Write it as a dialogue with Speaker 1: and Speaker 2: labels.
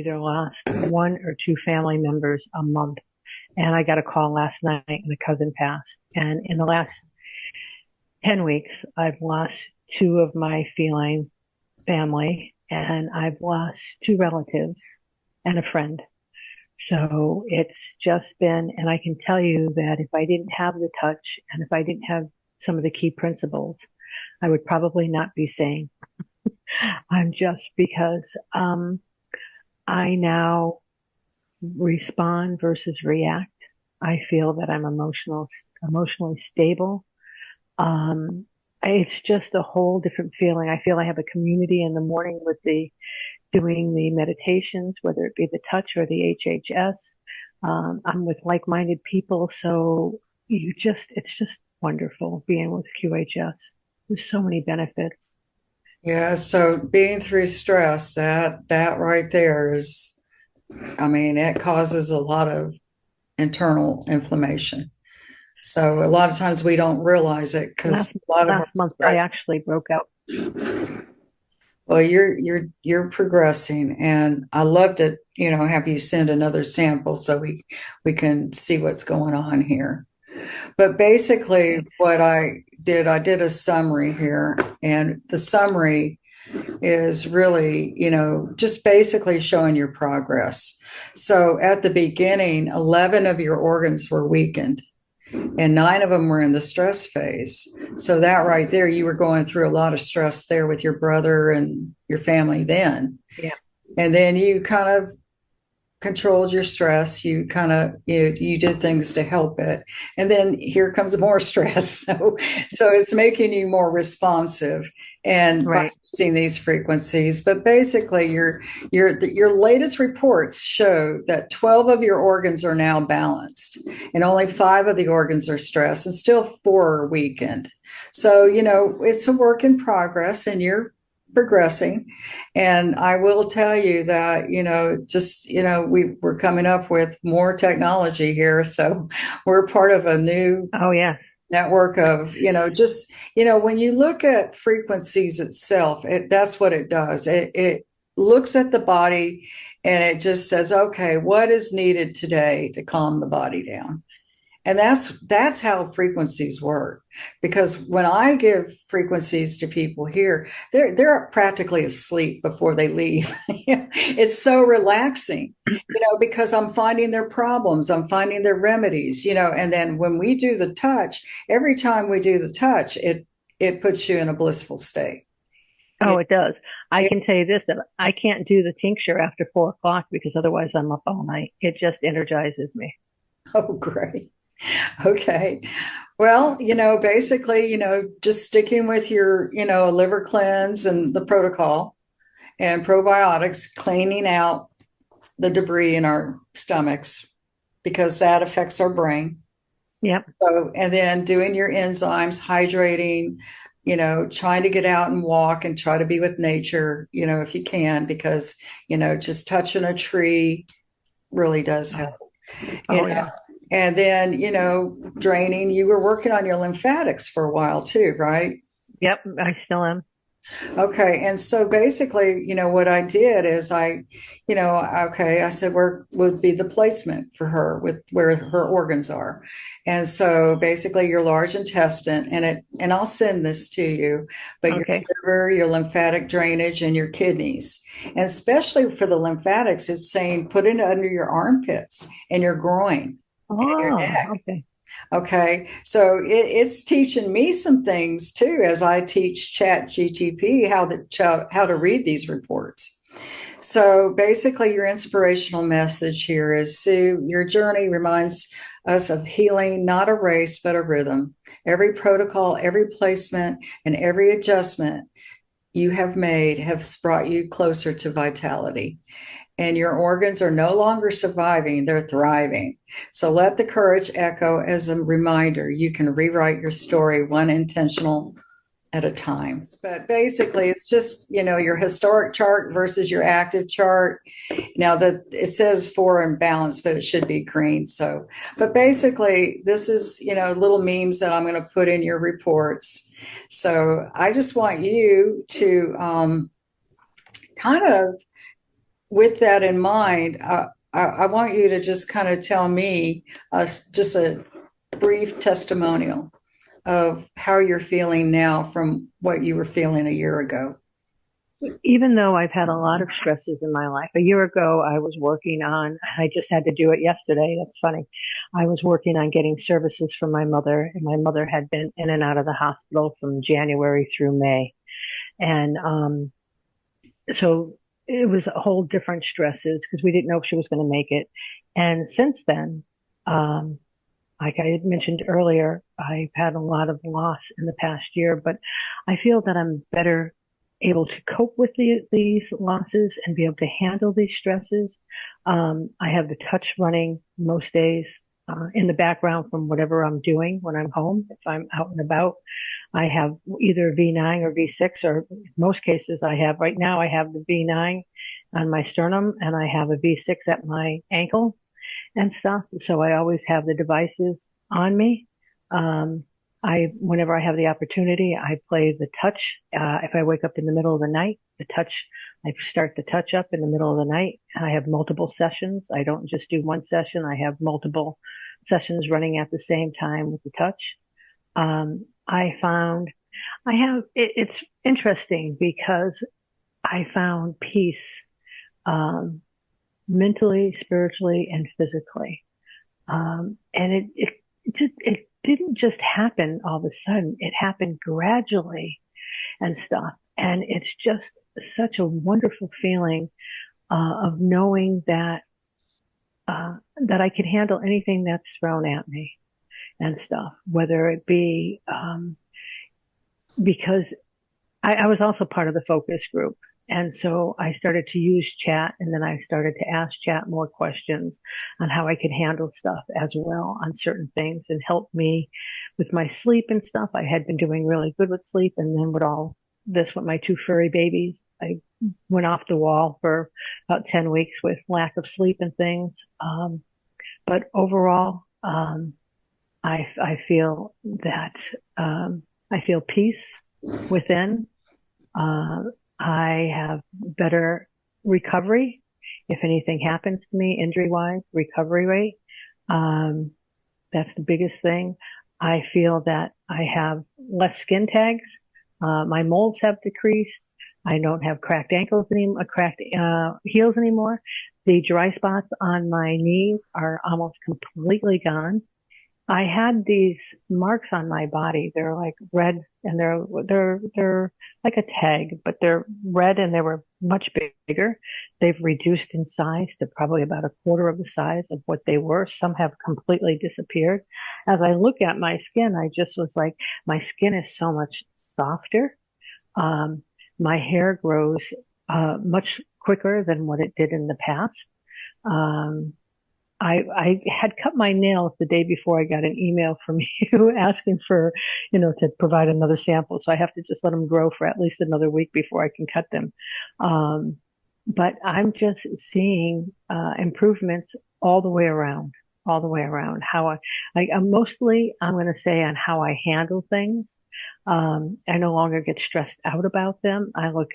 Speaker 1: either lost one or two family members a month. And I got a call last night and a cousin passed. And in the last 10 weeks, I've lost two of my feline family, and I've lost two relatives and a friend. So it's just been, and I can tell you that if I didn't have the touch and if I didn't have some of the key principles, I would probably not be sane. I'm just because I now respond versus react. I feel that I'm emotionally stable. It's just a whole different feeling. I feel I have a community in the morning with doing the meditations, whether it be the touch or the HHS. I'm with like-minded people. So it's just wonderful being with QHS. There's so many benefits.
Speaker 2: Yeah, so being through stress, that right there is, I mean, it causes a lot of internal inflammation. So a lot of times we don't realize it because
Speaker 1: Last
Speaker 2: a lot of our
Speaker 1: last month, I
Speaker 2: stress.
Speaker 1: actually broke out.
Speaker 2: Well, you're progressing, and I love to, have you send another sample so we can see what's going on here. But basically,
Speaker 1: Okay.
Speaker 2: what I did a summary here, and the summary is really, just basically showing your progress. So at the beginning, 11 of your organs were weakened and 9 of them were in the stress phase. So that right there, you were going through a lot of stress there with your brother and your family then.
Speaker 1: Yeah.
Speaker 2: And then you kind of controlled your stress. You kind of you did things to help it, and then here comes more stress. So it's making you more responsive, and by
Speaker 1: Right.
Speaker 2: using these frequencies. But basically, your latest reports show that 12 of your organs are now balanced, and only 5 of the organs are stressed, and still 4 are weakened. So it's a work in progress, and you're progressing. And I will tell you that, we're coming up with more technology here. So we're part of a new
Speaker 1: Oh, yeah.
Speaker 2: network of, when you look at frequencies itself, that's what it does. It looks at the body and it just says, okay, what is needed today to calm the body down? And that's how frequencies work. Because when I give frequencies to people here, they're practically asleep before they leave. It's so relaxing, because I'm finding their problems, I'm finding their remedies, and then when we do the touch, every time we do the touch, it puts you in a blissful state.
Speaker 1: Oh,
Speaker 2: It,
Speaker 1: it does. I
Speaker 2: it,
Speaker 1: can tell you this, that I can't do the tincture after 4 o'clock because otherwise I'm up all night. It just energizes me.
Speaker 2: oh, great. Okay. Well, basically, just sticking with your, liver cleanse and the protocol and probiotics, cleaning out the debris in our stomachs because that affects our brain.
Speaker 1: Yep.
Speaker 2: So, and then doing your enzymes, hydrating, trying to get out and walk and try to be with nature, if you can, because, just touching a tree really does help.
Speaker 1: Oh,
Speaker 2: You
Speaker 1: oh
Speaker 2: know,
Speaker 1: yeah.
Speaker 2: and then, draining, you were working on your lymphatics for a while too, right?
Speaker 1: Yep. I still am.
Speaker 2: Okay. And so basically, what I did is I said, where would be the placement for her with where her organs are? And so basically your large intestine and I'll send this to you, but your
Speaker 1: Okay.
Speaker 2: liver, your lymphatic drainage and your kidneys. And especially for the lymphatics, it's saying put it under your armpits and your groin and your
Speaker 1: Oh,
Speaker 2: neck.
Speaker 1: okay.
Speaker 2: Okay, so it's teaching me some things too as I teach Chat GTP how to read these reports. So basically, your inspirational message here is Sue, your journey reminds us of healing, not a race, but a rhythm. Every protocol, every placement, and every adjustment you have made has brought you closer to vitality, and your organs are no longer surviving, they're thriving. So let the courage echo as a reminder you can rewrite your story one intentional at a time. But basically, it's just, your historic chart versus your active chart. Now that it says for and balance, but it should be green. So, but basically, this is, little memes that I'm going to put in your reports. So I just want you to kind of with that in mind, I want you to just kind of tell me just a brief testimonial of how you're feeling now from what you were feeling a year ago.
Speaker 1: Even though I've had a lot of stresses in my life, a year ago I was working on, I just had to do it yesterday. That's funny. I was working on getting services for my mother, and my mother had been in and out of the hospital from January through May. And so it was a whole different stresses because we didn't know if she was going to make it. And since then, um, like I had mentioned earlier, I've had a lot of loss in the past year, but I feel that I'm better able to cope with these losses and be able to handle these stresses. I have the touch running most days in the background from whatever I'm doing when I'm home. If I'm out and about, I have either V9 or V6, or in most cases I have, right now I have the V9 on my sternum and I have a V6 at my ankle and stuff. So I always have the devices on me. Whenever I have the opportunity, I play the touch. If I wake up in the middle of the night, the touch, I start the touch up in the middle of the night. I have multiple sessions. I don't just do one session. I have multiple sessions running at the same time with the touch. I found it's interesting because I found peace, mentally, spiritually, and physically. And it didn't just happen all of a sudden. It happened gradually and stuff. And it's just such a wonderful feeling, of knowing that I can handle anything that's thrown at me and stuff, whether it be, because I was also part of the focus group. And so I started to use chat, and then I started to ask chat more questions on how I could handle stuff as well on certain things and help me with my sleep and stuff. I had been doing really good with sleep. And then with all this, with my two furry babies, I went off the wall for about 10 weeks with lack of sleep and things. But overall, I feel that, I feel peace within. Uh, I have better recovery. If anything happens to me injury wise, recovery rate. That's the biggest thing. I feel that I have less skin tags. My molds have decreased. I don't have cracked ankles anymore, cracked heels anymore. The dry spots on my knees are almost completely gone. I had these marks on my body. They're like red, and they're like a tag, but they're red and they were much bigger. They've reduced in size to probably about a quarter of the size of what they were. Some have completely disappeared. As I look at my skin, I just was like, my skin is so much softer. Um, my hair grows much quicker than what it did in the past. Um, I had cut my nails the day before I got an email from you asking for, to provide another sample. So I have to just let them grow for at least another week before I can cut them. Um, but I'm just seeing improvements all the way around, all the way around. I'm mostly, I'm going to say, on how I handle things. I no longer get stressed out about them. I look